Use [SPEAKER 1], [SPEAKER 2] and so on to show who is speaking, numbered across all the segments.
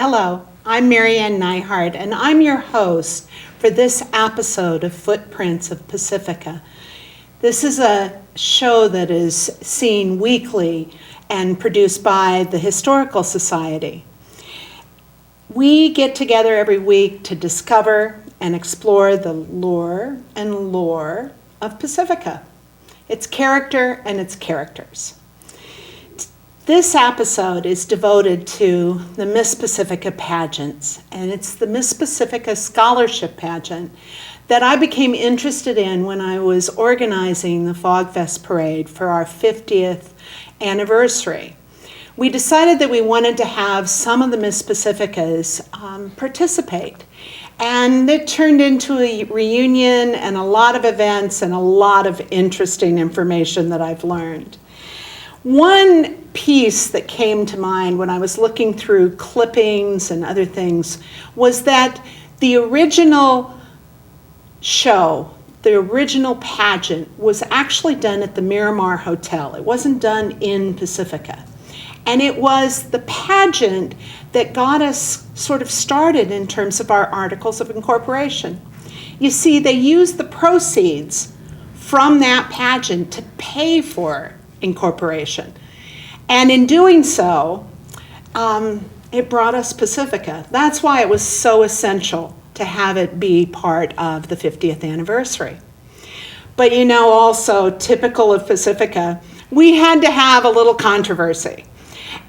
[SPEAKER 1] Hello, I'm Marianne Neihart, and I'm your host for this episode of Footprints of Pacifica. This is a show that is seen weekly and produced by the Historical Society. We get together every week to discover and explore the lore and lore of Pacifica, its character and its characters. This episode is devoted to the Miss Pacifica pageants, and it's the Miss Pacifica Scholarship Pageant that I became interested in when I was organizing the Fog Fest Parade for our 50th anniversary. We decided that we wanted to have some of the Miss Pacificas participate, and it turned into a reunion and a lot of events and a lot of interesting information that I've learned. One piece that came to mind when I was looking through clippings and other things was that the original show, the original pageant, was actually done at the Miramar Hotel. It wasn't done in Pacifica. And it was the pageant that got us sort of started in terms of our Articles of Incorporation. You see, they used the proceeds from that pageant to pay for incorporation. And in doing so, it brought us Pacifica. That's why it was so essential to have it be part of the 50th anniversary. But you know, also typical of Pacifica, we had to have a little controversy.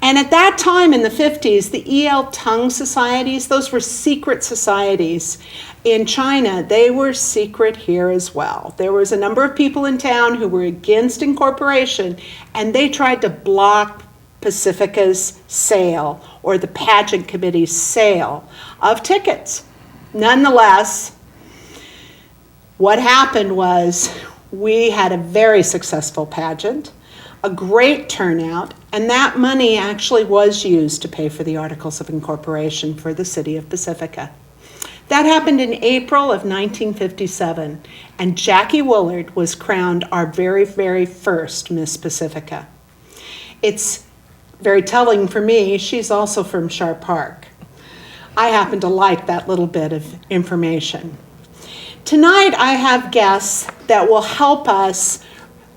[SPEAKER 1] And at that time in the 50s, the E.L. Tung societies, those were secret societies in China. They were secret here as well. There was a number of people in town who were against incorporation, and they tried to block Pacifica's sale, or the pageant committee's sale of tickets. Nonetheless, what happened was we had a very successful pageant, a great turnout, and that money actually was used to pay for the Articles of Incorporation for the city of Pacifica. That happened in April of 1957, and Jackie Woolard was crowned our very, very first Miss Pacifica. It's very telling for me, she's also from Sharp Park. I happen to like that little bit of information. Tonight I have guests that will help us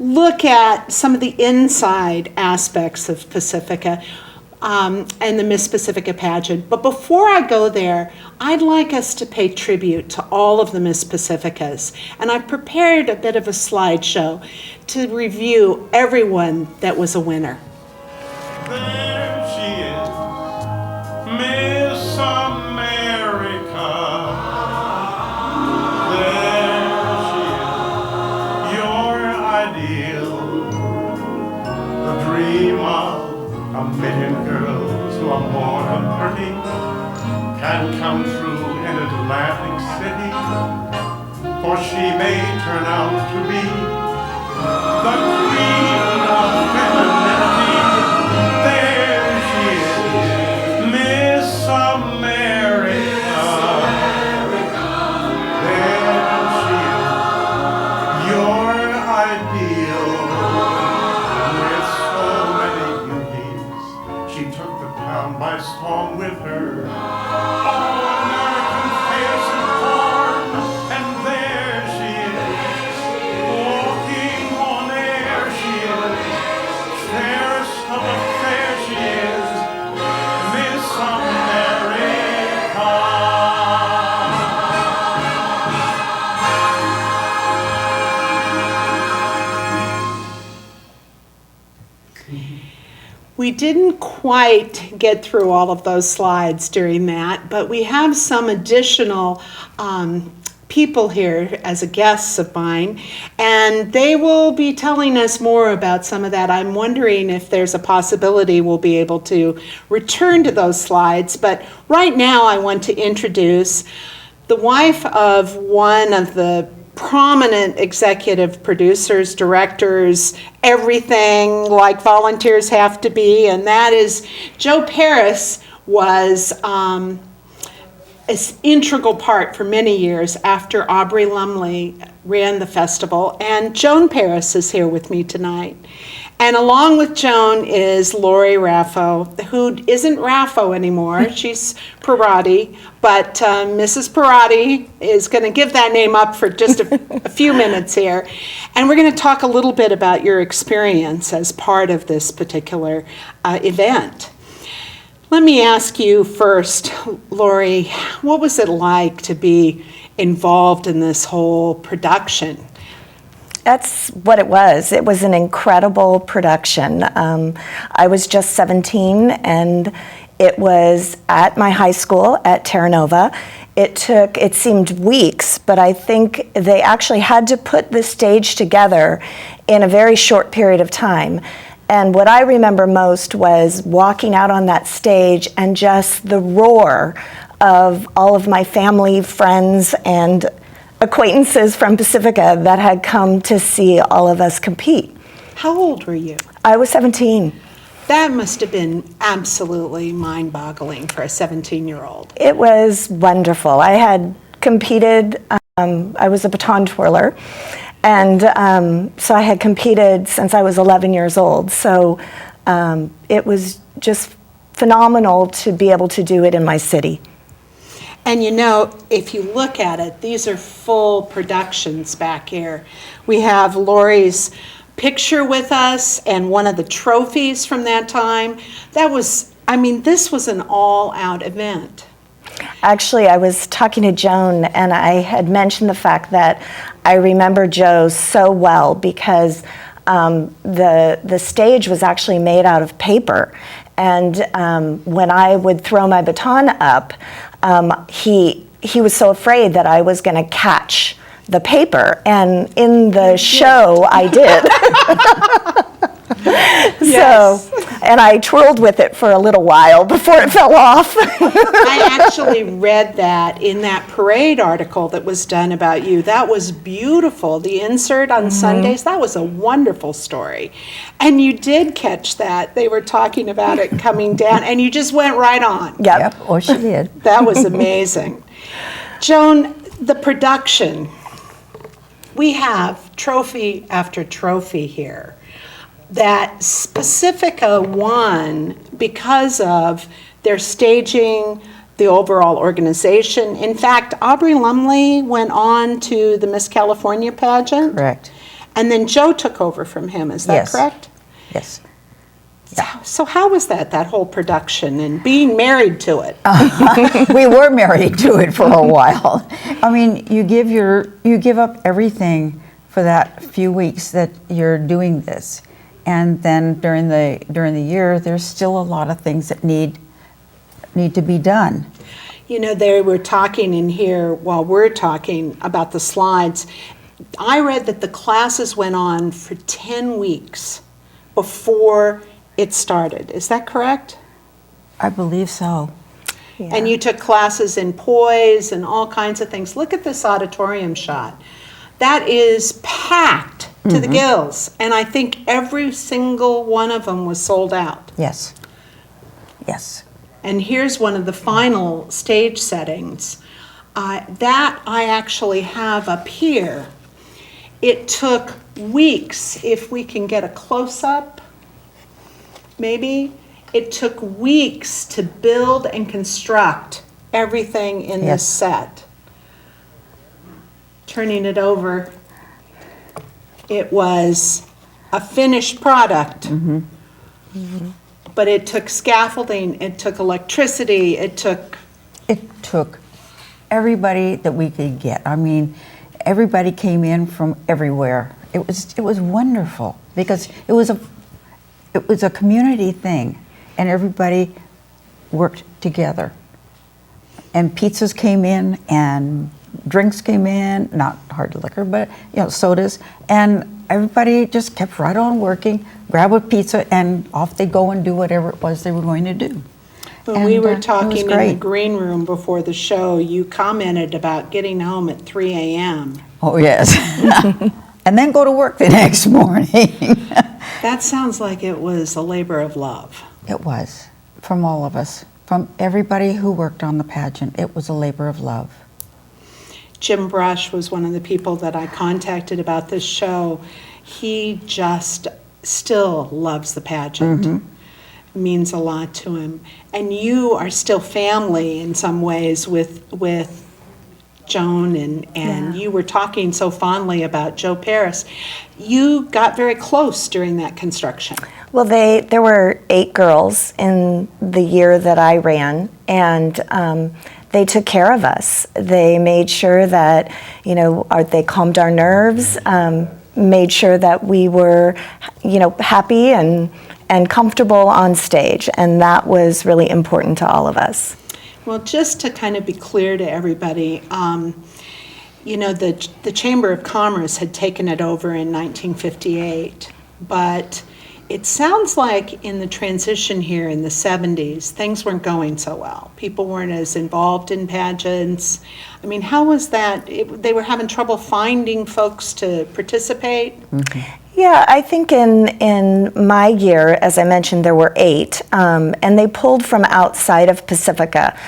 [SPEAKER 1] look at some of the inside aspects of Pacifica and the Miss Pacifica pageant. But before I go there, I'd like us to pay tribute to all of the Miss Pacificas. And I've prepared a bit of a slideshow to review everyone that was a winner.
[SPEAKER 2] There she is, Miss America. There she is, your ideal, the dream of a million girls who are born and pretty, can come true in Atlantic City, for she may turn out to be the queen of femininity. There she is, Miss America. There she is, your ideal. With so many beauties, she took the town by storm with her. All-American face and form, and there she is, walking on air. She is fairest of the fair. She is Miss America.
[SPEAKER 1] We didn't quite get through all of those slides during that, but we have some additional people here as a guests of mine, and they will be telling us more about some of that. I'm wondering if there's a possibility we'll be able to return to those slides, but right now I want to introduce the wife of one of the prominent executive producers, directors, everything like volunteers have to be, and that is Joe Paris was an integral part for many years after Aubrey Lumley ran the festival, and Joan Paris is here with me tonight. And along with Joan is Lori Raffo, who isn't Raffo anymore. She's Parati, but Mrs. Parati is going to give that name up for just a few minutes here. And we're going to talk a little bit about your experience as part of this particular event. Let me ask you first, Lori, what was it like to be involved in this whole production?
[SPEAKER 3] That's what it was. It was an incredible production. I was just 17, and it was at my high school at Terra Nova. It seemed weeks, but I think they actually had to put the stage together in a very short period of time. And what I remember most was walking out on that stage and just the roar of all of my family, friends, and acquaintances from Pacifica that had come to see all of us compete.
[SPEAKER 1] How old were you?
[SPEAKER 3] I was 17.
[SPEAKER 1] That must have been absolutely mind-boggling for a 17-year-old.
[SPEAKER 3] It was wonderful. I had competed, I was a baton twirler, and so I had competed since I was 11 years old. So it was just phenomenal to be able to do it in my city.
[SPEAKER 1] And you know, if you look at it, these are full productions back here. We have Lori's picture with us and one of the trophies from that time. This was an all-out event.
[SPEAKER 3] Actually, I was talking to Joan, and I had mentioned the fact that I remember Joe so well because the stage was actually made out of paper. And when I would throw my baton up, he was so afraid that I was going to catch the paper, and in the show I did.
[SPEAKER 1] Yes.
[SPEAKER 3] So, and I twirled with it for a little while before it fell off.
[SPEAKER 1] I actually read that in that parade article that was done about you. That was beautiful. The insert on Sundays, that was a wonderful story. And you did catch that. They were talking about it coming down, and you just went right on.
[SPEAKER 3] Yep.
[SPEAKER 4] Or she did.
[SPEAKER 1] That was amazing. Joan, the production, we have trophy after trophy here that Pacifica won because of their staging, the overall organization. In fact, Aubrey Lumley went on to the Miss California pageant.
[SPEAKER 4] Correct.
[SPEAKER 1] And then Joe took over from him, is that
[SPEAKER 4] Yes.
[SPEAKER 1] correct?
[SPEAKER 4] Yes.
[SPEAKER 1] So how was that whole production and being married to it?
[SPEAKER 4] We were married to it for a while. I mean, you give up everything for that few weeks that you're doing this. And then during the year, there's still a lot of things that need to be done.
[SPEAKER 1] You know, they were talking in here while we're talking about the slides. I read that the classes went on for 10 weeks before it started. Is that correct?
[SPEAKER 4] I believe so.
[SPEAKER 3] Yeah.
[SPEAKER 1] And you took classes in poise and all kinds of things. Look at this auditorium shot. That is packed to the gills. And I think every single one of them was sold out.
[SPEAKER 4] Yes. Yes.
[SPEAKER 1] And here's one of the final stage settings. That I actually have up here. It took weeks, if we can get a close-up, maybe. It took weeks to build and construct everything in this set. Turning it over, it was a finished product. But it took scaffolding, it took electricity, it took
[SPEAKER 4] everybody that we could get. I mean, everybody came in from everywhere. It was wonderful because it was a community thing, and everybody worked together. And pizzas came in, and drinks came in, not hard liquor, but sodas, and everybody just kept right on working, grab a pizza, and off they go and do whatever it was they were going to do.
[SPEAKER 1] When we were
[SPEAKER 4] it was
[SPEAKER 1] talking in the
[SPEAKER 4] great.
[SPEAKER 1] green room before the show, you commented about getting home at 3 a.m.
[SPEAKER 4] Oh, yes. And then go to work the next morning.
[SPEAKER 1] That sounds like it was a labor of love.
[SPEAKER 4] It was, from all of us, from everybody who worked on the pageant. It was a labor of love.
[SPEAKER 1] Jim Brush was one of the people that I contacted about this show. He just still loves the pageant. Means a lot to him. And you are still family in some ways with Joan, and you were talking so fondly about Joe Paris. You got very close during that construction.
[SPEAKER 3] Well, there were 8 girls in the year that I ran, and they took care of us. They made sure that, they calmed our nerves, made sure that we were, happy and comfortable on stage, and that was really important to all of us.
[SPEAKER 1] Well, just to kind of be clear to everybody, the Chamber of Commerce had taken it over in 1958, but it sounds like in the transition here in the 70s, things weren't going so well. People weren't as involved in pageants. I mean, how was that? They were having trouble finding folks to participate?
[SPEAKER 3] Yeah, I think in my year, as I mentioned, there were 8, and they pulled from outside of Pacifica.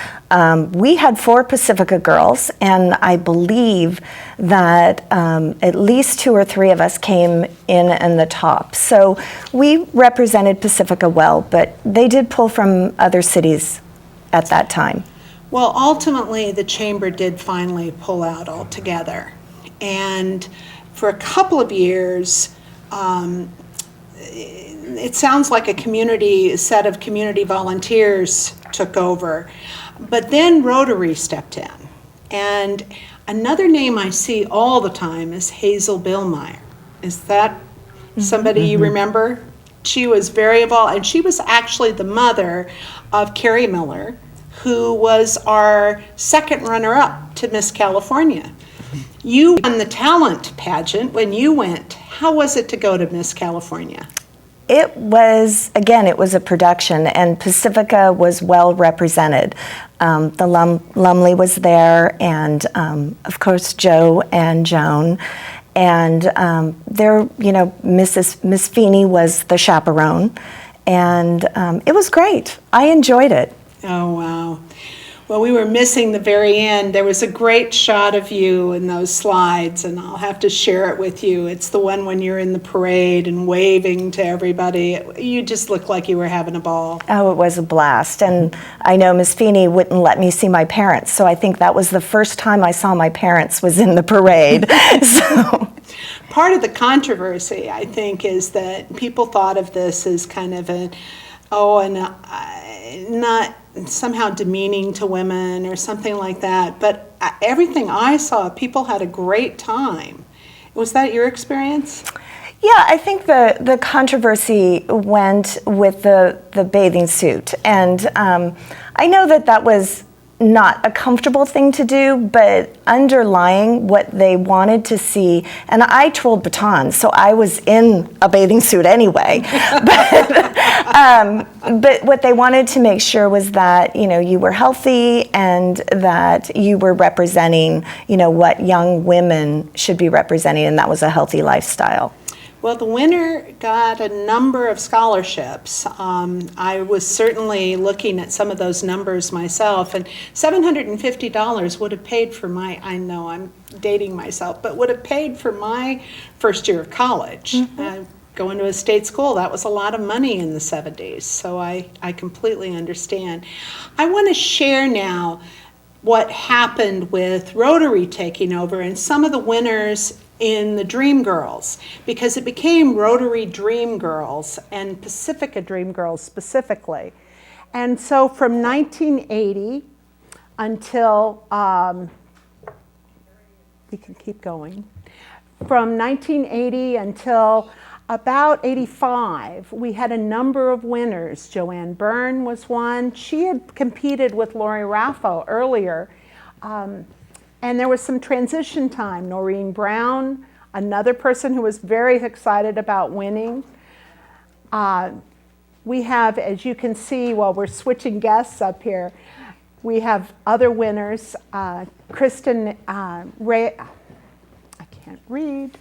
[SPEAKER 3] We had 4 Pacifica girls, and I believe that at least 2 or 3 of us came in the top. So we represented Pacifica well, but they did pull from other cities at that time.
[SPEAKER 1] Well, ultimately, the Chamber did finally pull out altogether. And for a couple of years, it sounds like a set of community volunteers took over. But then Rotary stepped in. And another name I see all the time is Hazel Billmeyer. Is that somebody you remember? She was very involved, and she was actually the mother of Carrie Miller, who was our second runner-up to Miss California. You won the talent pageant when you went. How was it to go to Miss California?
[SPEAKER 3] It was a production, and Pacifica was well represented. The Lumley was there, and of course Joe and Joan, and Miss Feeney was the chaperone, and it was great. I enjoyed it.
[SPEAKER 1] Oh, wow. Well, we were missing the very end. There was a great shot of you in those slides, and I'll have to share it with you. It's the one when you're in the parade and waving to everybody. You just looked like you were having a ball.
[SPEAKER 3] Oh, it was a blast. And I know Miss Feeney wouldn't let me see my parents, so I think that was the first time I saw my parents was in the parade. So.
[SPEAKER 1] Part of the controversy, I think, is that people thought of this as kind of not somehow demeaning to women or something like that. But everything I saw, people had a great time. Was that your experience?
[SPEAKER 3] Yeah, I think the controversy went with the bathing suit. And I know that was not a comfortable thing to do, but underlying what they wanted to see, and I twirled batons, so I was in a bathing suit anyway. But what they wanted to make sure was that you were healthy and that you were representing what young women should be representing, and that was a healthy lifestyle.
[SPEAKER 1] Well, the winner got a number of scholarships. I was certainly looking at some of those numbers myself, and $750 would have paid for I know I'm dating myself, but would have paid for my first year of college. Going to a state school, that was a lot of money in the 70s, so I completely understand. I want to share now what happened with Rotary taking over and some of the winners in the Dream Girls, because it became Rotary Dream Girls and Pacifica Dream Girls specifically. And so from 1980 until, we can keep going, from 1980 until about 85, we had a number of winners. Joanne Byrne was one. She had competed with Lori Raffo earlier. And there was some transition time. Noreen Brown, another person who was very excited about winning. We have, as you can see while we're switching guests up here, we have other winners. Kristen Ray, I can't read.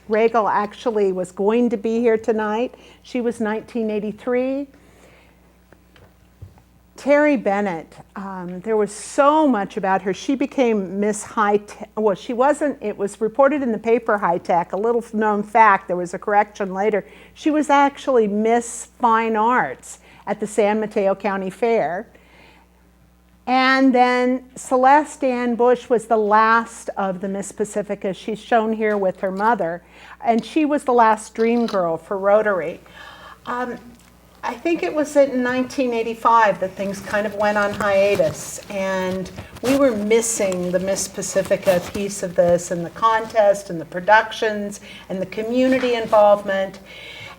[SPEAKER 1] Regal actually was going to be here tonight. She was 1983. Terry Bennett, there was so much about her. She became Miss High Tech. Well, she wasn't, it was reported in the paper High Tech, a little known fact, there was a correction later. She was actually Miss Fine Arts at the San Mateo County Fair. And then Celeste Ann Bush was the last of the Miss Pacifica. She's shown here with her mother. And she was the last dream girl for Rotary. I think it was in 1985 that things kind of went on hiatus, and we were missing the Miss Pacifica piece of this, and the contest, and the productions, and the community involvement.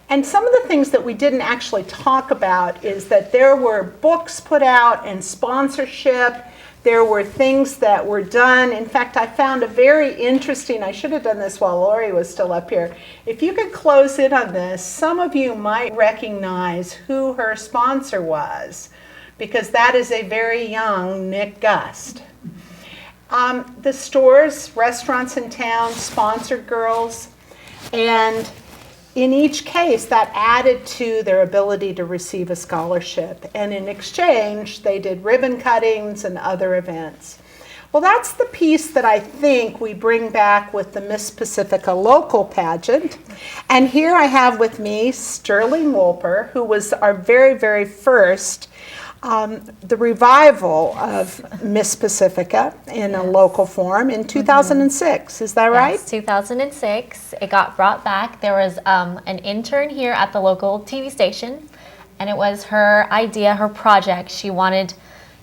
[SPEAKER 1] And some of the things that we didn't actually talk about is that there were books put out and sponsorship. There were things that were done. In fact, I found a very interesting, I should have done this while Lori was still up here. If you could close in on this, some of you might recognize who her sponsor was, because that is a very young Nick Gust. The stores, restaurants in town sponsored girls, and in each case, that added to their ability to receive a scholarship. And in exchange, they did ribbon cuttings and other events. Well, that's the piece that I think we bring back with the Miss Pacifica local pageant. And here I have with me Sterling Wolper, who was our very, very first the revival of Miss Pacifica in a local form in 2006. Is that right?
[SPEAKER 5] Yes, 2006. It got brought back. There was an intern here at the local TV station, and it was her idea, her project. She wanted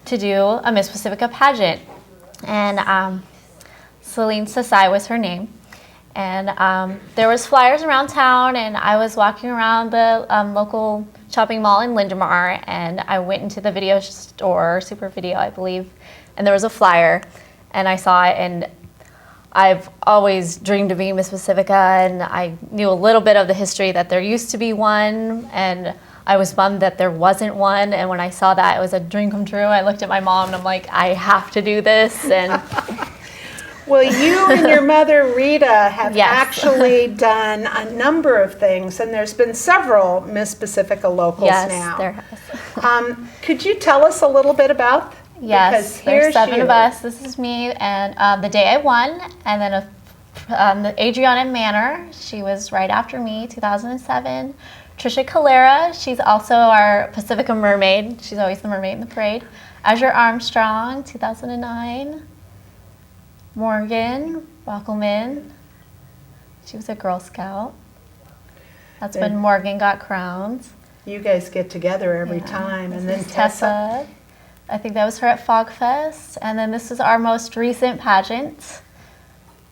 [SPEAKER 5] to do a Miss Pacifica pageant, and Celine Sasai was her name. And there was flyers around town, and I was walking around the local shopping mall in Lindenmar, and I went into the video store, Super Video, I believe, and there was a flyer, and I saw it, and I've always dreamed of being Miss Pacifica, and I knew a little bit of the history that there used to be one, and I was bummed that there wasn't one, and when I saw that, it was a dream come true. I looked at my mom, and I'm like, I have to do this, and...
[SPEAKER 1] Well, you and your mother, Rita, have
[SPEAKER 5] Yes.
[SPEAKER 1] actually done a number of things, and there's been several Miss Pacifica locals
[SPEAKER 5] Yes,
[SPEAKER 1] now.
[SPEAKER 5] there has.
[SPEAKER 1] Could you tell us a little bit about?
[SPEAKER 5] Yes,
[SPEAKER 1] Because
[SPEAKER 5] there's
[SPEAKER 1] here's
[SPEAKER 5] 7
[SPEAKER 1] you.
[SPEAKER 5] of us. This is me, and the day I won, and then the Adriana Manor, she was right after me, 2007. Trisha Calera, she's also our Pacifica mermaid. She's always the mermaid in the parade. Azure Armstrong, 2009. Morgan Wackelman, she was a Girl Scout. That's when Morgan got crowns.
[SPEAKER 1] You guys get together every
[SPEAKER 5] Yeah.
[SPEAKER 1] time. And
[SPEAKER 5] This
[SPEAKER 1] then
[SPEAKER 5] is
[SPEAKER 1] Tessa.
[SPEAKER 5] I think that was her at Fog Fest. And then this is our most recent pageant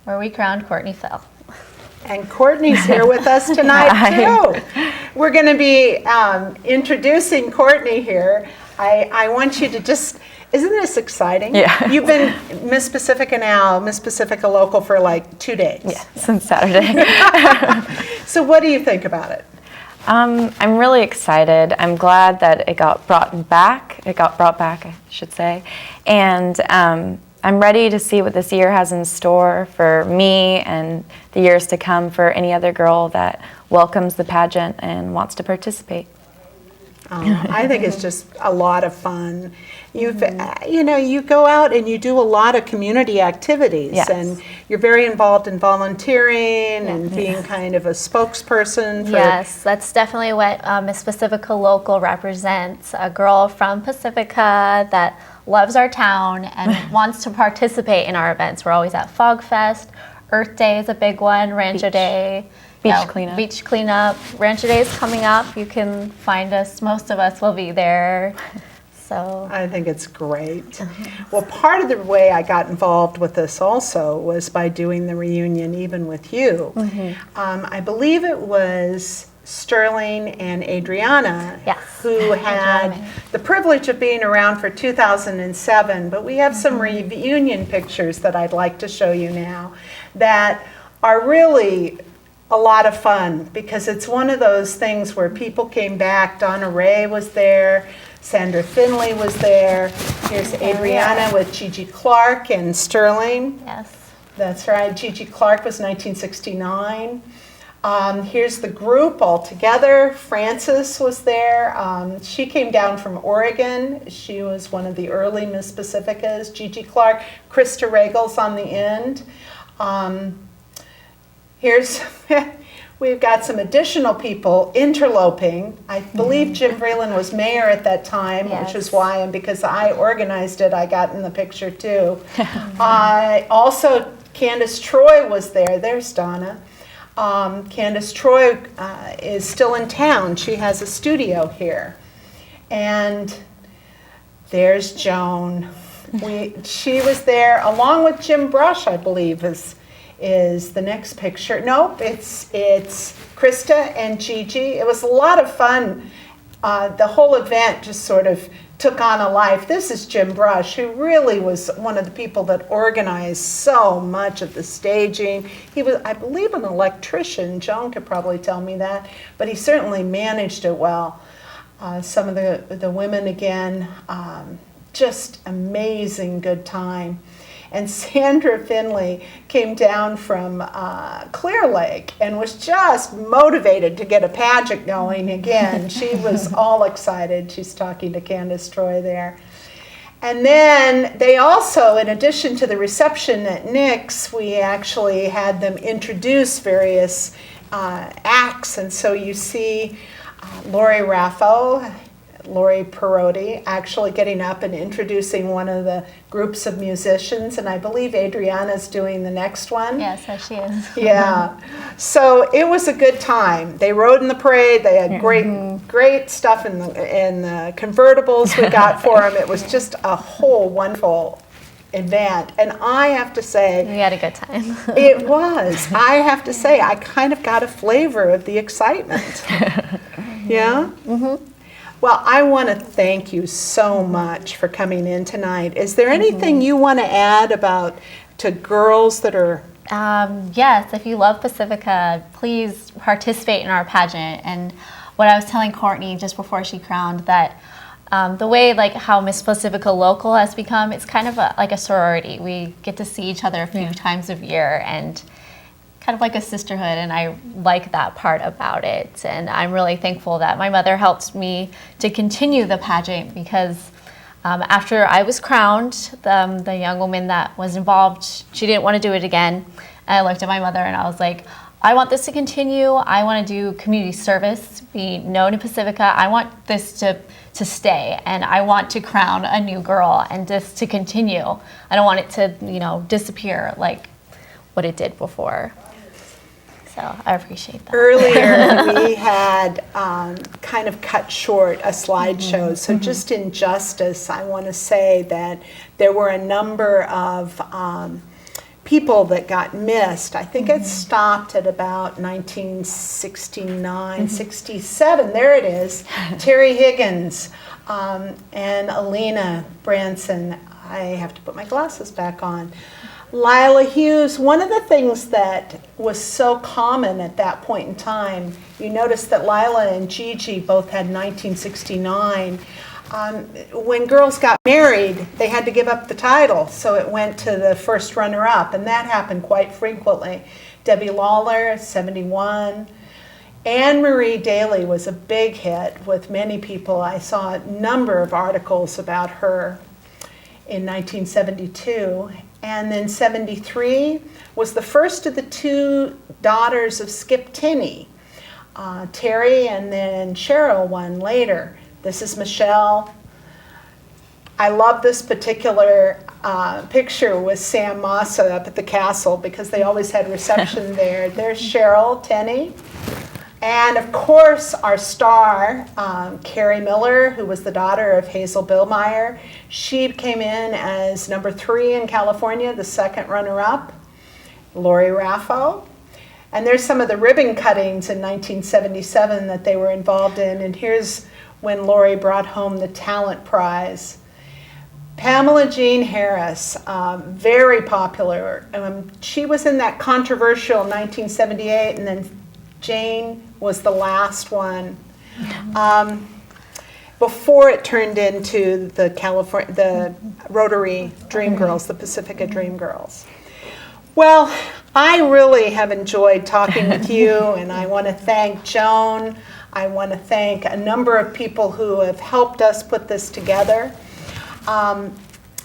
[SPEAKER 5] where we crowned Courtney Fell.
[SPEAKER 1] And Courtney's here with us tonight, too. We're going to be introducing Courtney here. I want you to just, isn't this exciting?
[SPEAKER 6] Yeah.
[SPEAKER 1] You've been Miss Pacifica now, Miss Pacifica local for like 2 days.
[SPEAKER 6] Yeah, since Saturday.
[SPEAKER 1] So what do you think about it?
[SPEAKER 6] I'm really excited. I'm glad that it got brought back. I should say. And I'm ready to see what this year has in store for me and the years to come for any other girl that welcomes the pageant and wants to participate.
[SPEAKER 1] I think it's just a lot of fun. You know, you go out and you do a lot of community activities,
[SPEAKER 6] Yes.
[SPEAKER 1] and you're very involved in volunteering and being kind of a spokesperson for.
[SPEAKER 5] Yes, that's definitely what Miss Pacifica Local represents. A girl from Pacifica that loves our town and wants to participate in our events. We're always at Fog Fest. Earth Day is a big one. Rancho Day.
[SPEAKER 6] Beach cleanup.
[SPEAKER 5] Beach cleanup. Rancho Day is coming up. You can find us. Most of us will be there. So
[SPEAKER 1] I think it's great. Well, part of the way I got involved with this also was by doing the reunion even with you. I believe it was Sterling and Adriana
[SPEAKER 5] Yes.
[SPEAKER 1] who had
[SPEAKER 5] Adriana.
[SPEAKER 1] the privilege of being around for 2007, but we have some reunion pictures that I'd like to show you now that are really a lot of fun, because it's one of those things where people came back. Donna Ray was there, Sandra Finley was there. Here's Adriana with Gigi Clark and Sterling.
[SPEAKER 5] yes.
[SPEAKER 1] That's right. Gigi Clark was 1969. Here's the group all together. Frances was there. She came down from Oregon. She was one of the early Miss Pacificas. Gigi Clark, Krista Regal's on the end. Here's, we've got some additional people interloping. I believe Jim Vreeland was mayor at that time, which is why, and because I organized it, I got in the picture too. Also, Candace Troy was there. There's Donna. Candace Troy is still in town. She has a studio here. And there's Joan. She was there along with Jim Brush, I believe, is the next picture. Nope, it's Krista and Gigi. It was a lot of fun. The whole event just sort of took on a life. This is Jim Brush, who really was one of the people that organized so much of the staging. He was, I believe, an electrician. Joan could probably tell me that, but he certainly managed it well. Some of the women, again, just amazing good time. And Sandra Finley came down from Clear Lake and was just motivated to get a pageant going again. She was all excited. She's talking to Candace Troy there. And then they also, in addition to the reception at Nick's, we actually had them introduce various acts. And so you see Lori Raffo, Lori Perotti, actually getting up and introducing one of the groups of musicians, and I believe Adriana's doing the next one.
[SPEAKER 5] Yes, so she is.
[SPEAKER 1] Yeah. So it was a good time. They rode in the parade. They had great stuff in the convertibles we got for them. It was just a whole wonderful event. And I have to say,
[SPEAKER 5] We had a good time.
[SPEAKER 1] it was. I have to say, I kind of got a flavor of the excitement. Yeah? Mm-hmm. Well, I want to thank you so much for coming in tonight. Is there anything you want to add to girls that are...
[SPEAKER 5] Yes, if you love Pacifica, please participate in our pageant. And what I was telling Courtney just before she crowned, that the way how Miss Pacifica Local has become, it's kind of like a sorority. We get to see each other a few times a year, and kind of like a sisterhood, and I like that part about it. And I'm really thankful that my mother helped me to continue the pageant, because after I was crowned, the young woman that was involved, she didn't want to do it again. And I looked at my mother and I was like, I want this to continue. I want to do community service, be known in Pacifica. I want this to stay, and I want to crown a new girl and this to continue. I don't want it to, disappear like what it did before. So I appreciate that.
[SPEAKER 1] Earlier, we had kind of cut short a slideshow. So just in justice, I want to say that there were a number of people that got missed. I think it stopped at about 1969, 67. There it is. Terry Higgins and Alina Branson. I have to put my glasses back on. Lila Hughes. One of the things that was so common at that point in time, you notice that Lila and Gigi both had 1969. When girls got married, they had to give up the title, so it went to the first runner-up, and that happened quite frequently. Debbie Lawler, 71. Anne Marie Daly was a big hit with many people. I saw a number of articles about her in 1972. And then 73 was the first of the two daughters of Skip Tinney. Terry and then Cheryl won later. This is Michelle. I love this particular picture with Sam Massa up at the castle, because they always had reception there. There's Cheryl Tenney. And of course, our star, Carrie Miller, who was the daughter of Hazel Billmeyer. She came in as number 3 in California, the second runner-up. Lori Raffo. And there's some of the ribbon cuttings in 1977 that they were involved in. And here's when Lori brought home the talent prize. Pamela Jean Harris, very popular. She was in that controversial 1978, and then Jane was the last one. Before it turned into the Rotary Dream Girls, the Pacifica Dream Girls. Well, I really have enjoyed talking with you, and I want to thank Joan. I want to thank a number of people who have helped us put this together.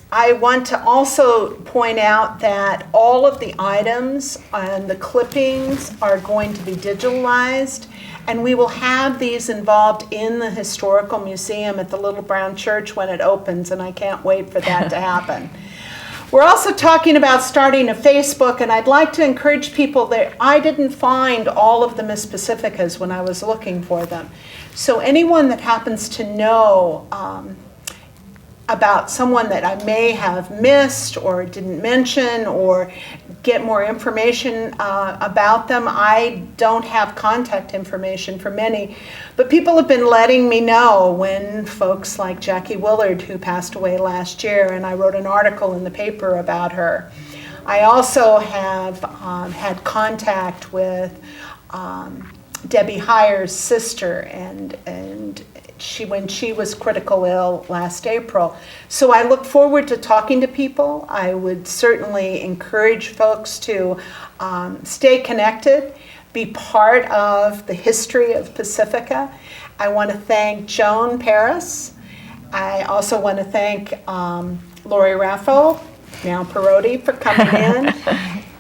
[SPEAKER 1] I want to also point out that all of the items and the clippings are going to be digitalized, and we will have these involved in the Historical Museum at the Little Brown Church when it opens, and I can't wait for that to happen. We're also talking about starting a Facebook, and I'd like to encourage people that I didn't find all of the Miss Pacificas when I was looking for them. So anyone that happens to know about someone that I may have missed or didn't mention or get more information about them, I don't have contact information for many, but people have been letting me know when folks like Jackie Willard, who passed away last year, and I wrote an article in the paper about her. I also have had contact with Debbie Heyer's sister, and when she was critical ill last April. So I look forward to talking to people. I would certainly encourage folks to stay connected, be part of the history of Pacifica. I want to thank Joan Paris. I also want to thank Lori Raffo, now Perotti, for coming in.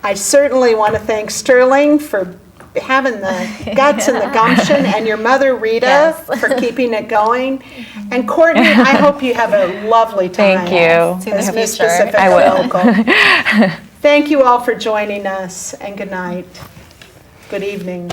[SPEAKER 1] I certainly want to thank Sterling for having the guts and the gumption, and your mother Rita
[SPEAKER 5] Yes.
[SPEAKER 1] for keeping it going. And Courtney, I hope you have a lovely time.
[SPEAKER 6] Thank you.
[SPEAKER 5] See you in
[SPEAKER 1] As
[SPEAKER 5] the
[SPEAKER 1] Miss
[SPEAKER 5] future.
[SPEAKER 1] Pacifica
[SPEAKER 6] I will.
[SPEAKER 1] local. Thank you all for joining us, and good night. Good evening.